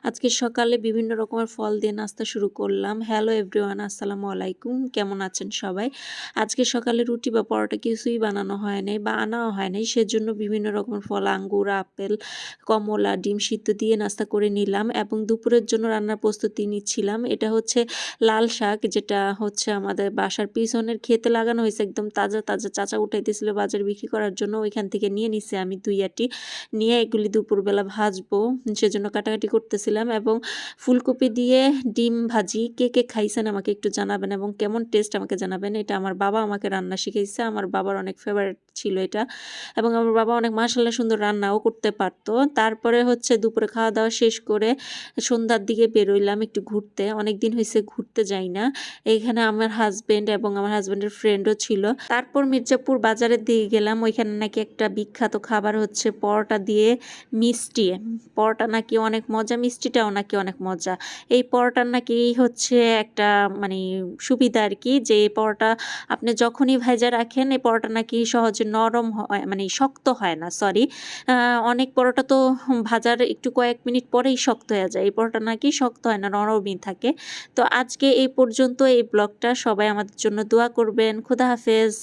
আজকে সকালে বিভিন্ন রকমের ফল দিয়ে নাস্তা শুরু করলাম। হ্যালো এভরিওয়ান, আসসালামু আলাইকুম। কেমন আছেন সবাই? আজকে সকালে রুটি বা পরোটা কিছুই বানানো হয় নাই বা আনাও হয় নাই। সেজন্য বিভিন্ন রকমের ফল আঙ্গুর, আপেল, কমলা, ডিম সিদ্ধ দিয়ে নাস্তা করে নিলাম এবং দুপুরের জন্য রান্নার প্রস্তুতি নিচ্ছিলাম। এটা হচ্ছে লাল শাক, যেটা হচ্ছে আমাদের বাসার পিছনের ক্ষেতে লাগানো হয়েছে। একদম তাজা, তাজা চাচা উঠাইতেছিল বাজারে বিক্রি করার জন্য। ওইখান থেকে নিয়ে নিছি আমি ২ আটি। নিয়ে এগুলি দুপুরবেলা ভাজবো। সেজন্য কাটাকাটি করতেছিলাম এবং ফুলকপি দিয়ে ডিম ভাজি। কে খাইছেন আমাকে একটু জানাবেন এবং কেমন টেস্ট আমাকে জানাবেন। এটা আমার বাবা আমাকে রান্না শিখাইছে। আমার বাবার অনেক ফেভারিট ছিল এটা এবং আমার বাবা অনেক মাশাআল্লাহ সুন্দর রান্নাও করতে পারতো। তারপরে হচ্ছে দুপুরে খাওয়া-দাওয়া শেষ করে সন্ধ্যার দিকে বেরোইলাম একটু ঘুরতে। অনেকদিন হইছে ঘুরতে যাই না। এইখানে আমার হাসব্যান্ড এবং আমার হাসব্যান্ডের ফ্রেন্ডও ছিল। তারপর মির্জাপুর বাজারের দিকে গেলাম। ওইখানে নাকি একটা বিখ্যাত খাবার হচ্ছে পরোটা দিয়ে মিষ্টি। পরোটা নাকি অনেক মজা, মিষ্টিটাও নাকি অনেক মজা। এই পরোটার নাকি হচ্ছে একটা মানে সুবিধা আরকি, যে এই পরোটা আপনি যখনই ভাইজা রাখেন এই পরোটা নাকি সহজে নরম হয়, মানে শক্ত হয় না, সরি। অনেক পরোটা তো ভাজার একটু কয়েক মিনিট পরেই শক্ত হয়ে যায়। এই পরোটা নাকি শক্ত হয় না, নরমই থাকে। তো আজকে এই পর্যন্ত এই ব্লগটা। সবাই আমাদের জন্য দোয়া করবেন। খোদা হাফেজ।